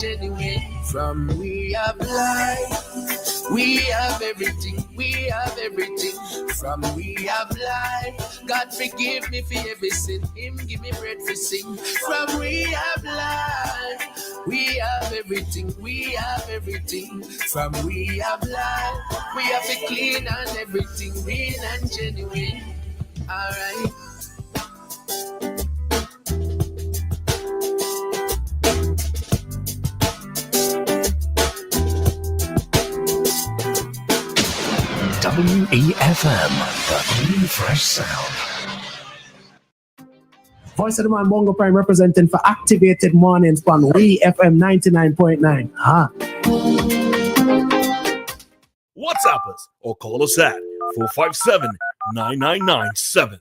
genuine. From we have life, we have everything, we have everything. From we have life, God forgive me for every sin, Him give me bread for sing. From we have life, we have everything, we have everything. From we have life, we have it clean and everything, real and genuine. Alright. WEFM, the clean, fresh sound. Voice of the Man, Bongo Prime, representing for Activated Mornings on WEFM 99.9. WhatsApp us or call us at 457-9997.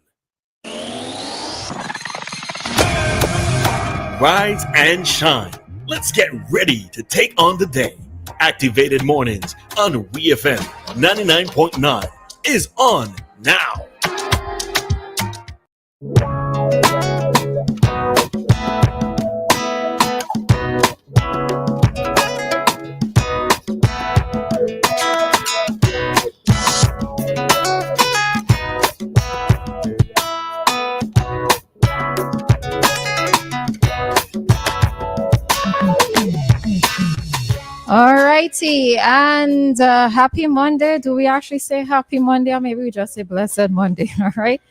Rise and shine. Let's get ready to take on the day. Activated Mornings on WEFM 99.9 is on now. Alrighty, and happy Monday. Do we actually say happy Monday, or maybe we just say blessed Monday? All right,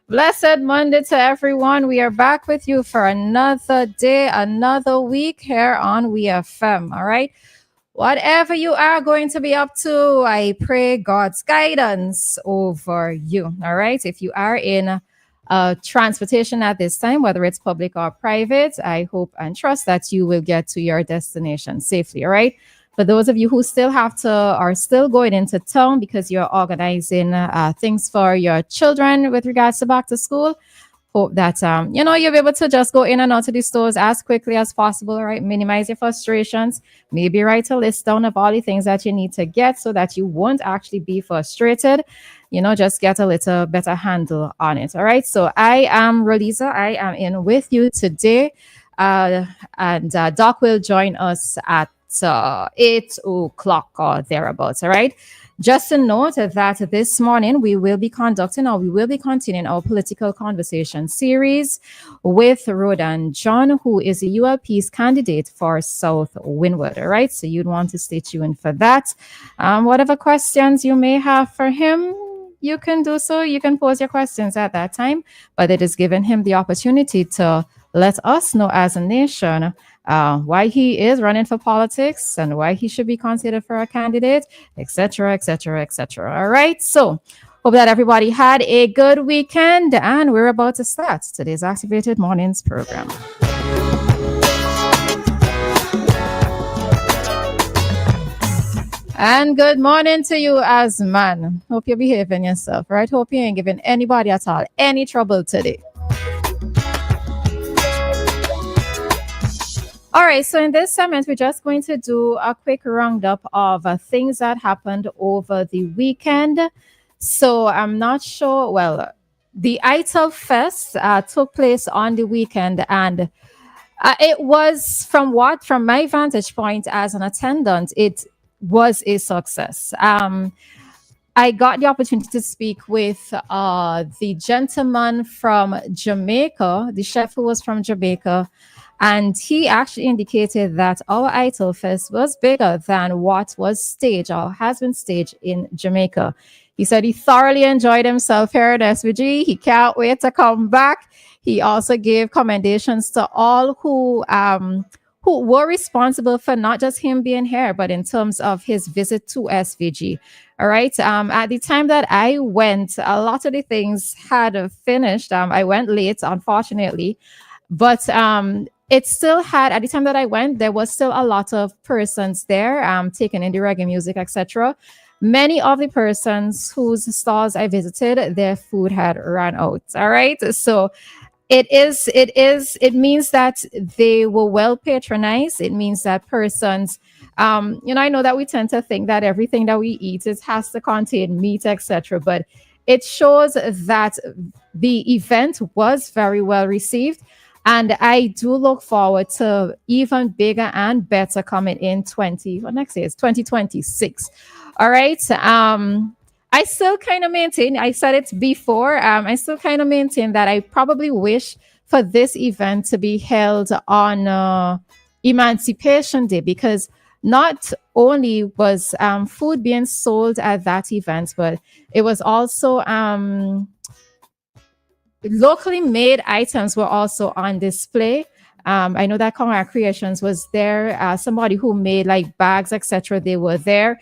blessed Monday to everyone. We are back with you for another day, another week here on WEFM. All right, whatever you are going to be up to, I pray God's guidance over you. All right, if you are in transportation at this time, whether it's public or private, I hope and trust that you will get to your destination safely. All right. For those of you who still are still going into town because you're organizing things for your children with regards to back to school, hope that you'll be able to just go in and out of the stores as quickly as possible. All right. Minimize your frustrations. Maybe write a list down of all the things that you need to get so that you won't actually be frustrated. Just get a little better handle on it. All right. So I am Roleza. I am in with you today. And Doc will join us at 8 o'clock or thereabouts. All right. Just to note that this morning we will be continuing our political conversation series with Rodan John, who is a ULP's candidate for South Windward. All right. So you'd want to stay tuned for that. Whatever questions you may have for him, you can do so. You can pose your questions at that time, but it is giving him the opportunity to let us know as a nation why he is running for politics and why he should be considered for a candidate, etc., etc., etc. All right. So hope that everybody had a good weekend, and we're about to start today's Activated Mornings program. And good morning to you, Asman. Hope you're behaving yourself, right? Hope you ain't giving anybody at all any trouble today. All right, so in this segment, we're just going to do a quick roundup of things that happened over the weekend. So I'm not sure. Well, the Ital Fest took place on the weekend, and it was, from my vantage point as an attendant, it was a success. I got the opportunity to speak with the gentleman from Jamaica, the chef who was from Jamaica. And he actually indicated that our Ital Fest was bigger than what was staged or has been staged in Jamaica. He said he thoroughly enjoyed himself here at SVG. He can't wait to come back. He also gave commendations to all who were responsible for not just him being here, but in terms of his visit to SVG. All right. At the time that I went, a lot of the things had finished. I went late, unfortunately, but it still had, at the time that I went, there was still a lot of persons there taking in the reggae music, etc. Many of the persons whose stalls I visited, their food had run out. All right. So it means that they were well patronized. It means that persons, I know that we tend to think that everything that we eat has to contain meat, etc. But it shows that the event was very well received. And I do look forward to even bigger and better coming in 2026. All right. I still kind of maintain, I said it before, I still kind of maintain that I probably wish for this event to be held on Emancipation Day, because not only was food being sold at that event, but it was also locally made items were also on display. I know that Conrad Creations was there. Somebody who made like bags, etc. They were there.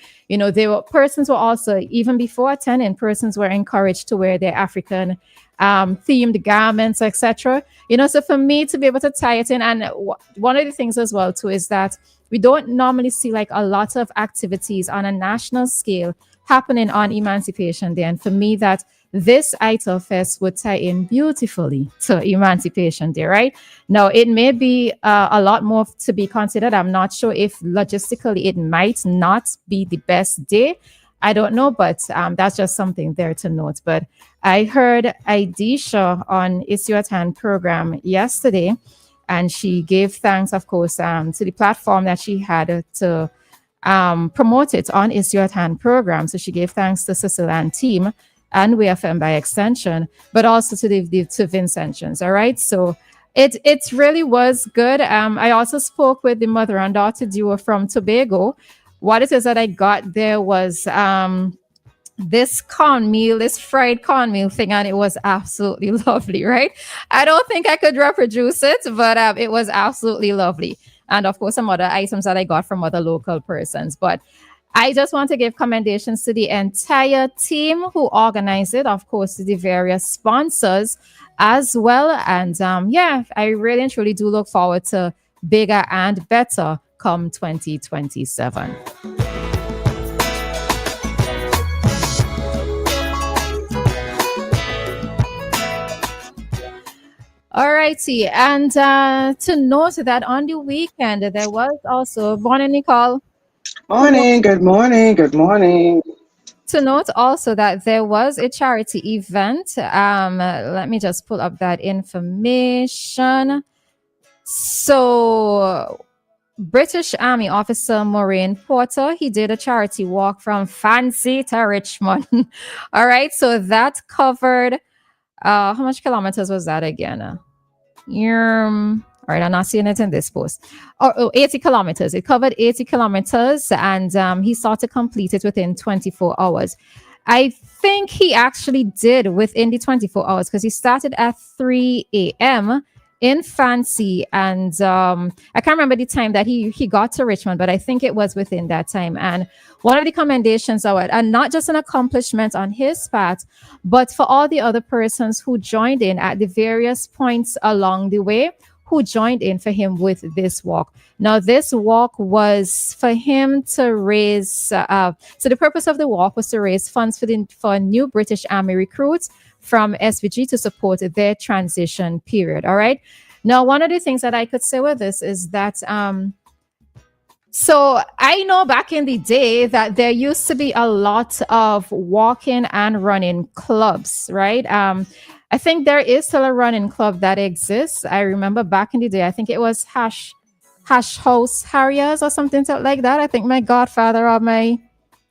Persons were also, even before attending, persons were encouraged to wear their African themed garments, etc. So for me to be able to tie it in, and one of the things as well too is that we don't normally see like a lot of activities on a national scale happening on Emancipation Day, and for me that this Ital Fest would tie in beautifully to Emancipation Day, right? Now, it may be a lot more to be considered. I'm not sure if logistically it might not be the best day. I don't know, but that's just something there to note. But I heard Idisha on Issue at Hand program yesterday, and she gave thanks, of course, to the platform that she had to promote it on Issue at Hand program. So she gave thanks to Cecil and team and WEFM by extension, but also to to Vincentians. All right. So it really was good. I also spoke with the mother and daughter duo from Tobago. What it is that I got there was this cornmeal, this fried cornmeal thing, and it was absolutely lovely, right? I don't think I could reproduce it, but it was absolutely lovely. And of course, some other items that I got from other local persons. But I just want to give commendations to the entire team who organized it, of course, to the various sponsors as well. And I really and truly do look forward to bigger and better come 2027. All righty. And to note that on the weekend, there was also, morning, Nicole. Morning, good morning, good morning. To note also that there was a charity event. Let me just pull up that information. So, British Army officer Maureen Porter, he did a charity walk from Fancy to Richmond. All right, so that covered, how much kilometers was that again? All right, I'm not seeing it in this post. 80 kilometers. It covered 80 kilometers, and he sought to complete it within 24 hours. I think he actually did within the 24 hours because he started at 3 a.m. in Fancy, and I can't remember the time that he got to Richmond, but I think it was within that time. And one of the commendations are, and not just an accomplishment on his part, but for all the other persons who joined in at the various points along the way, who joined in for him with this walk. Now, this walk was for him to raise, so the purpose of the walk was to raise funds for new British Army recruits from SVG to support their transition period. All right. Now, one of the things that I could say with this is that, so I know back in the day that there used to be a lot of walking and running clubs, right? I think there is still a running club that exists. I remember back in the day, I think it was Hash House Harriers or something like that. I think my godfather or my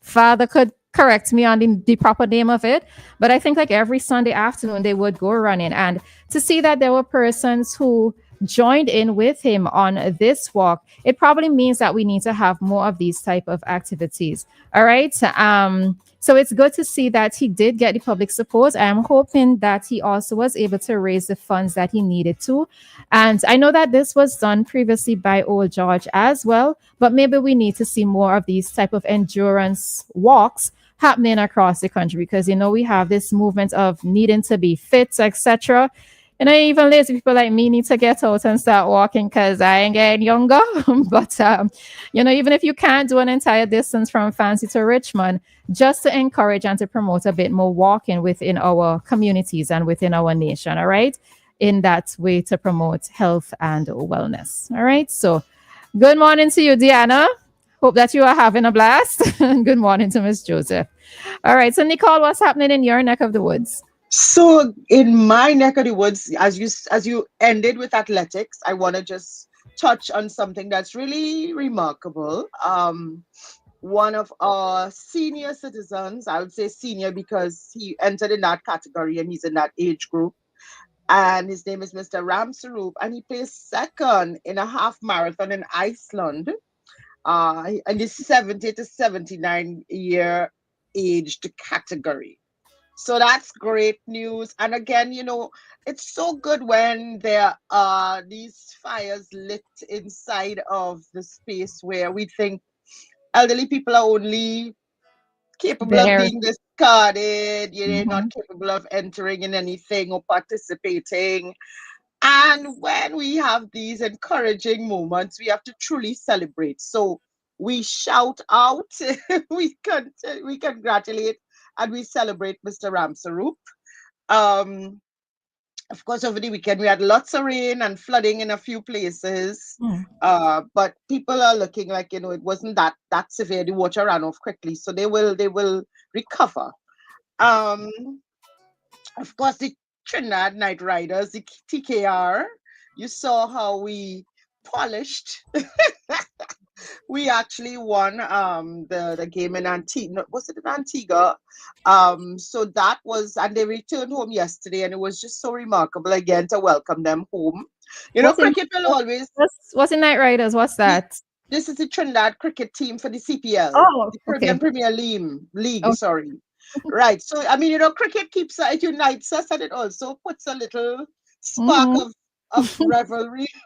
father could correct me on the proper name of it. But I think like every Sunday afternoon, they would go running. And to see that there were persons who joined in with him on this walk, it probably means that we need to have more of these type of activities. All right. So it's good to see that he did get the public support. I'm hoping that he also was able to raise the funds that he needed to. And I know that this was done previously by Old George as well, but maybe we need to see more of these type of endurance walks happening across the country, because, we have this movement of needing to be fit, etc. Even lazy people like me need to get out and start walking because I ain't getting younger. But, even if you can't do an entire distance from Fancy to Richmond, just to encourage and to promote a bit more walking within our communities and within our nation, all right? In that way to promote health and wellness, all right? So good morning to you, Dianna. Hope that you are having a blast. Good morning to Miss Joseph. All right, so Nicole, what's happening in your neck of the woods? So in my neck of the woods, as you ended with athletics, I want to just touch on something that's really remarkable. One of our senior citizens, I would say senior because he entered in that category and he's in that age group. And his name is Mr. Ram Sarup, and he placed second in a half marathon in Iceland, in the 70 to 79-year aged category. So that's great news. And again, it's so good when there are these fires lit inside of the space where we think elderly people are only capable of There. being discarded, you're not Mhm. capable of entering in anything or participating. And when we have these encouraging moments, we have to truly celebrate. So we shout out, we can we congratulate, and we celebrate Mr. Ramsarup. Um, of course, over the weekend we had lots of rain and flooding in a few places. Mm. But people are looking like it wasn't that severe. The water ran off quickly, so they will recover. Um, of course, the Trinidad Night Riders, the TKR. You saw how we polished. We actually won the game in Antigua. Was it in Antigua? So that was, and they returned home yesterday, and it was just so remarkable again to welcome them home. What's in Cricket will always. what's in Night Riders? What's This, that? this is the Trinidad cricket team for the CPL, Oh, the okay. Caribbean Premier League. Oh, Sorry, right. So I mean, cricket it unites us, and it also puts a little spark mhm. of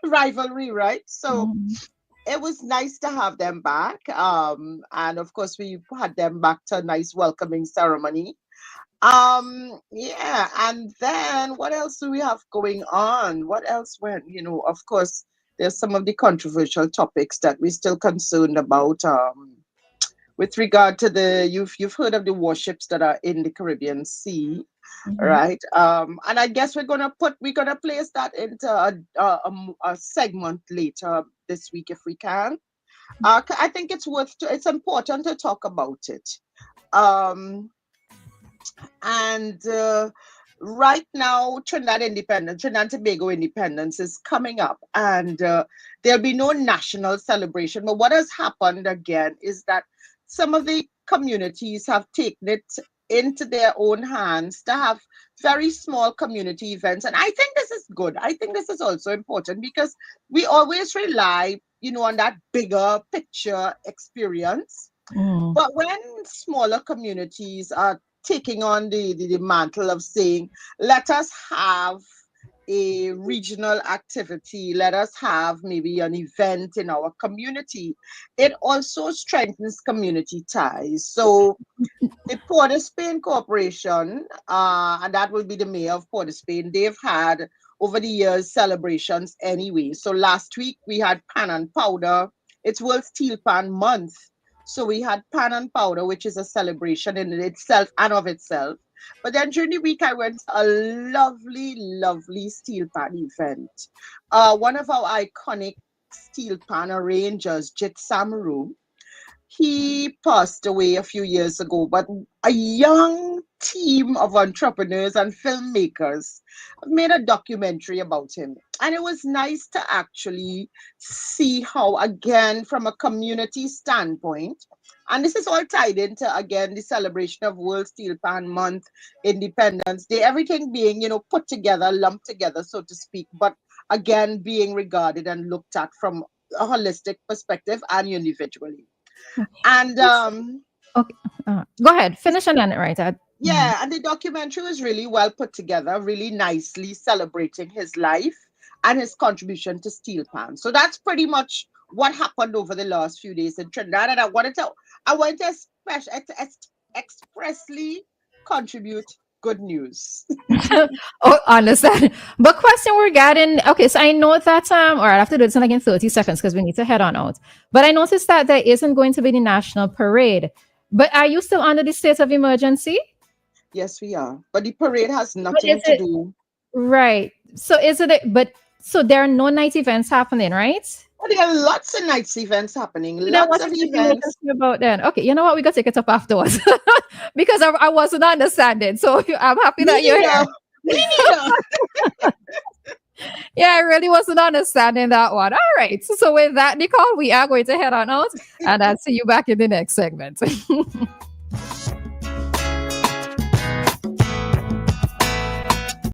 rivalry, right? So Mhm. it was nice to have them back. And of course, we had them back to a nice welcoming ceremony. Yeah, and then what else do we have going on? What else went? Of course, there's some of the controversial topics that we're still concerned about. With regard to you've heard of the warships that are in the Caribbean Sea, Mhm. right? And I guess we're gonna place that into a segment later this week if we can. I think it's important to talk about it. Um, and right now, Trinidad and Tobago Independence is coming up, and there'll be no national celebration. But what has happened again is that some of the communities have taken it into their own hands to have very small community events. And I think this is good. I think this is also important because we always rely, on that bigger picture experience. Mm. But when smaller communities are taking on the mantle of saying, let us have a regional activity, let us have maybe an event in our community, it also strengthens community ties. So the Port of Spain Corporation, and that will be the mayor of Port of Spain, they've had over the years celebrations anyway. So last week we had Pan and Powder. It's World Steel Pan Month. So we had Pan and Powder, which is a celebration in itself and of itself. But then during the week, I went to a lovely, lovely steel pan event. One of our iconic steel pan arrangers, Jit Samaru, he passed away a few years ago, but a young team of entrepreneurs and filmmakers made a documentary about him. And it was nice to actually see how, again, from a community standpoint, and this is all tied into, again, the celebration of World Steel Pan Month, Independence Day, everything being, put together, lumped together, so to speak, but again, being regarded and looked at from a holistic perspective and individually. And Okay. Go ahead. Finish on that, right? yeah, and the documentary was really well put together, really nicely celebrating his life and his contribution to steel pan. So that's pretty much what happened over the last few days in Trinidad. And I wanted to expressly contribute good news. Oh, understand. But question we're getting. Okay, so I know that all right, I have to do this in like in 30 seconds because we need to head on out. But I noticed that there isn't going to be the national parade. But are you still under the state of emergency? Yes, we are. But the parade has But is nothing to it do. right? So is it but so there are no night events happening, right? Oh, there are lots of nights events happening. Then Lots what of you thinking events. about then? Okay, you know what? We got to take it up afterwards because I wasn't understanding. So I'm happy Me that you're here. neither. Me neither. Yeah, I really wasn't understanding that one. All right. So with that, Nicole, we are going to head on out and I'll see you back in the next segment.